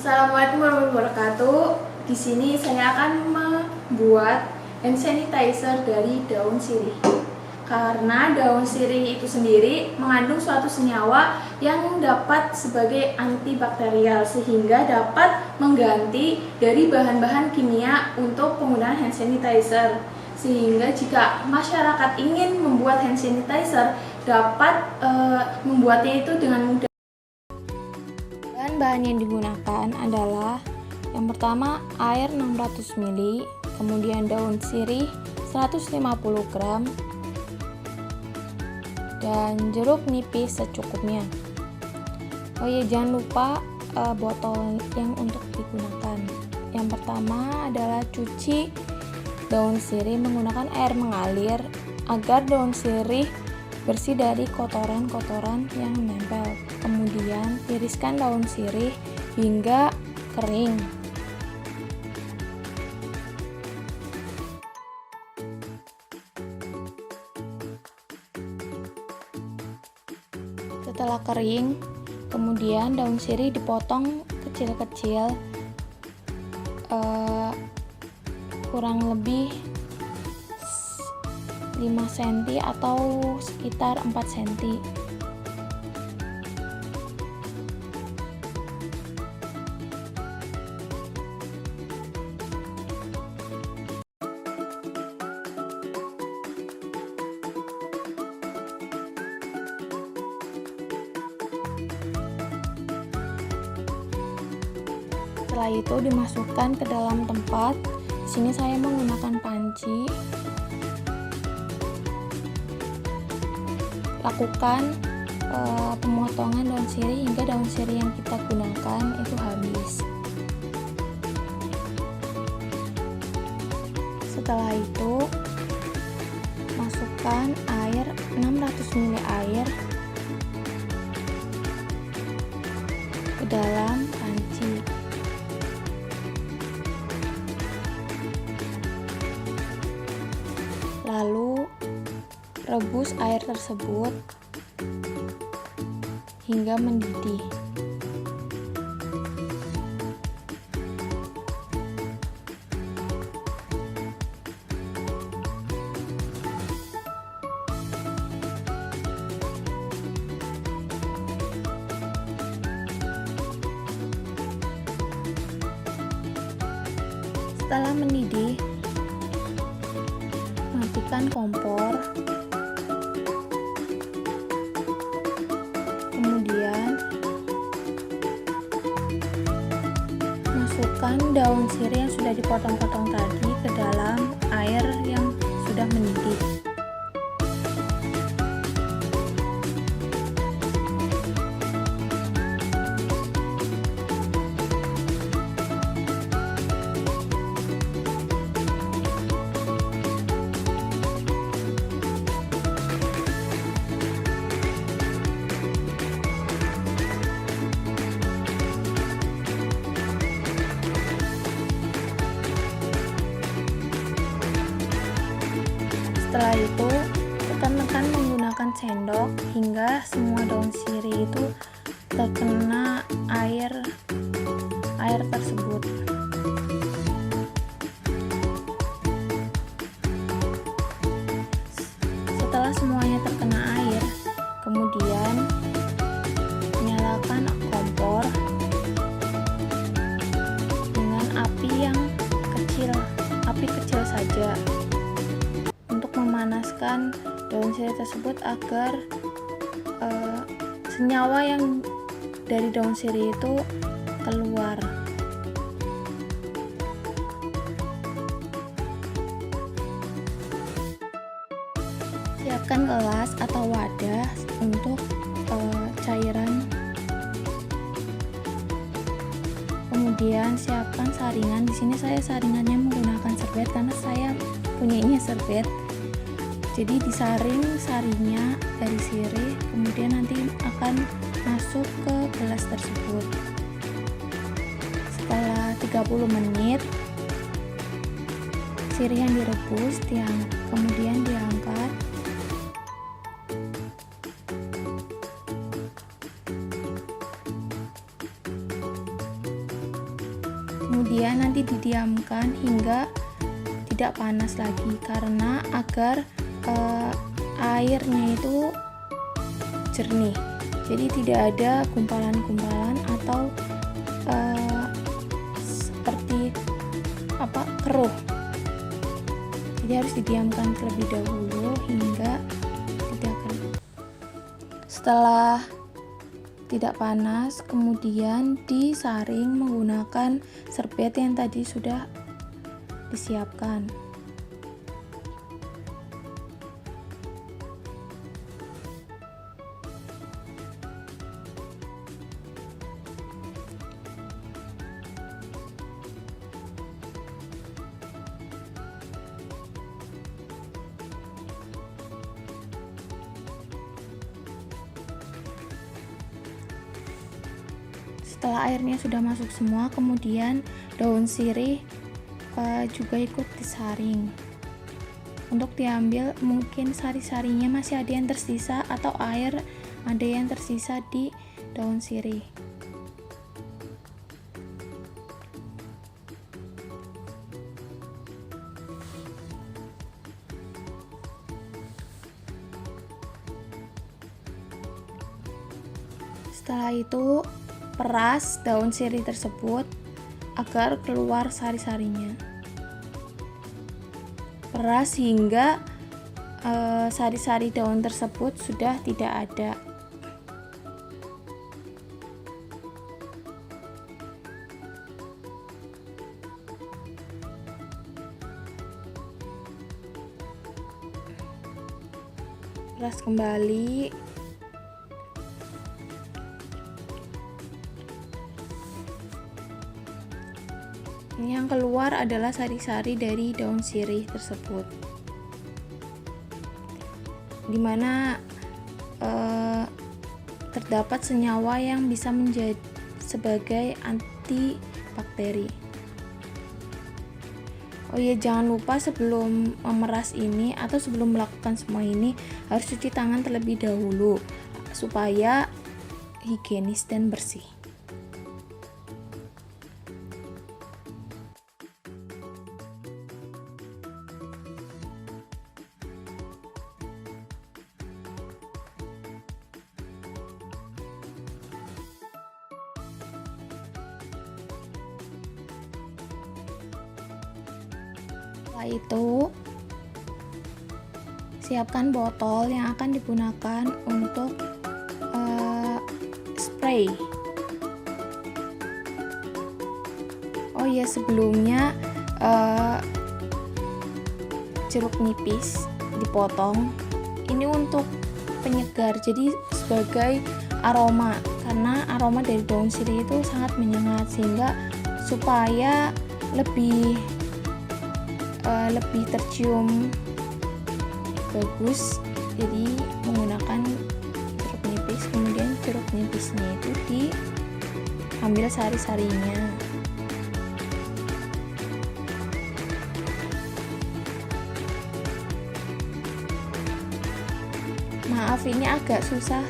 Assalamualaikum warahmatullahi wabarakatuh. Di sini saya akan membuat hand sanitizer dari daun sirih. Karena daun sirih itu sendiri mengandung suatu senyawa yang dapat sebagai antibakterial sehingga dapat mengganti dari bahan-bahan kimia untuk penggunaan hand sanitizer. Sehingga jika masyarakat ingin membuat hand sanitizer dapat membuatnya itu dengan mudah. Bahan yang digunakan adalah yang pertama air 600 ml, kemudian daun sirih 150 gram, dan jeruk nipis secukupnya. Oh ya, jangan lupa botol yang untuk digunakan. Yang pertama adalah cuci daun sirih menggunakan air mengalir agar daun sirih bersih dari kotoran-kotoran yang menempel. Kemudian tiriskan daun sirih hingga kering. Setelah kering, kemudian daun sirih dipotong kecil-kecil, kurang lebih 5 cm atau sekitar 4 cm. Setelah itu dimasukkan ke dalam tempat. Di sini saya menggunakan panci. Lakukan pemotongan daun sirih hingga daun sirih yang kita gunakan itu habis. Setelah itu masukkan air 600 ml air ke dalam panci. Lalu rebus air tersebut hingga mendidih. Setelah mendidih, matikan kompor. Kemudian masukkan daun sirih yang sudah dipotong-potong tadi ke dalam air yang sudah mendidih. Setelah itu tekan-tekan menggunakan sendok hingga semua daun sirih itu terkena air tersebut. Setelah semuanya terkena air, kemudian nyalakan kompor dengan api kecil saja. Memanaskan daun sirih tersebut agar senyawa yang dari daun sirih itu keluar. Siapkan gelas atau wadah untuk cairan. Kemudian siapkan saringan. Di sini saya saringannya menggunakan serbet karena saya punyanya serbet. Jadi disaring sarinya dari sirih, kemudian nanti akan masuk ke gelas tersebut. Setelah 30 menit, sirih yang direbus kemudian diangkat. kemudian nanti didiamkan hingga tidak panas lagi, karena agar airnya itu jernih, jadi tidak ada gumpalan-gumpalan atau seperti keruh. Jadi harus didiamkan terlebih dahulu hingga tidak kering. Setelah tidak panas, kemudian disaring menggunakan serbet yang tadi sudah disiapkan. Setelah airnya sudah masuk semua, kemudian daun sirih juga ikut disaring. Untuk diambil, mungkin sari-sarinya masih ada yang tersisa atau air ada yang tersisa di daun sirih. Setelah itu peras daun sirih tersebut agar keluar sari-sarinya. Peras hingga sari-sari daun tersebut sudah tidak ada. Peras kembali. Yang keluar adalah sari-sari dari daun sirih tersebut, dimana terdapat senyawa yang bisa menjadi sebagai antibakteri. Oh iya, jangan lupa sebelum memeras ini atau sebelum melakukan semua ini harus cuci tangan terlebih dahulu supaya higienis dan bersih. Setelah itu, siapkan botol yang akan digunakan untuk spray. Oh iya, sebelumnya jeruk nipis dipotong. Ini untuk penyegar, jadi sebagai aroma, karena aroma dari daun sirih itu sangat menyengat, sehingga supaya lebih tercium bagus, jadi menggunakan jeruk nipis. Kemudian jeruk nipisnya itu diambil sari-sarinya. Maaf, ini agak susah.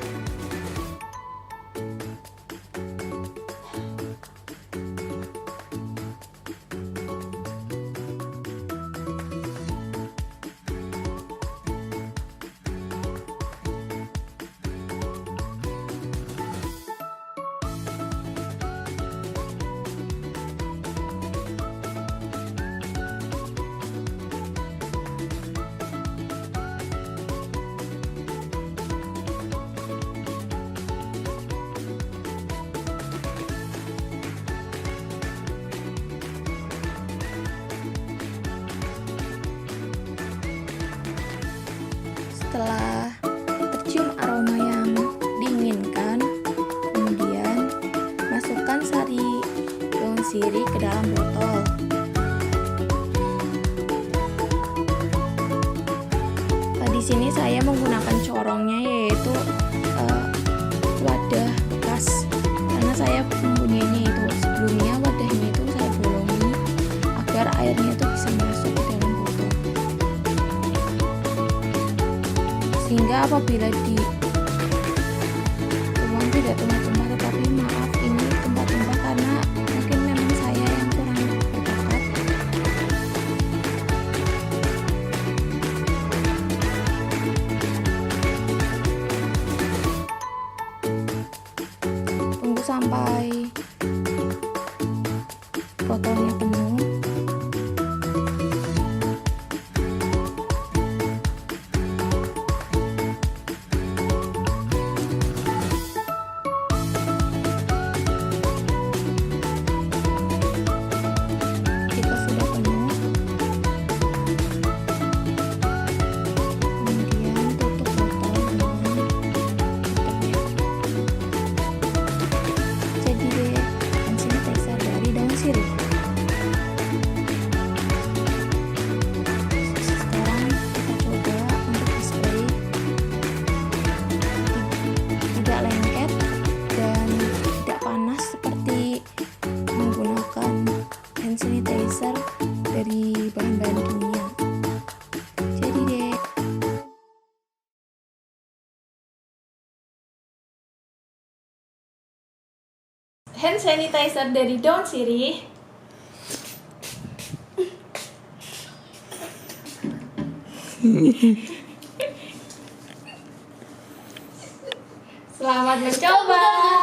Setelah tercium aroma yang diinginkan, kemudian masukkan sari daun sirih ke dalam botol. Di sini saya menggunakan corongnya, yaitu wadah bekas, karena saya mempunyainya itu. Sebelumnya wadahnya itu saya bolongi agar airnya itu bisa masuk ke dalam botol, sehingga apabila dituang tidak tumpah-tumpah. Tetapi maaf, ini tumpah-tumpah karena mungkin memang saya yang kurang sampai botolnya penuh. Jika sudah penuh, kemudian tutup botol dengan tutupnya. Jadi deh hand sanitizer dari daun sirih. Sekarang kita coba untuk display, tidak lengket dan tidak panas seperti menggunakan hand sanitizer dari bahan-bahan kimia. Jadi deh, hand sanitizer dari daun sirih selamat mencoba.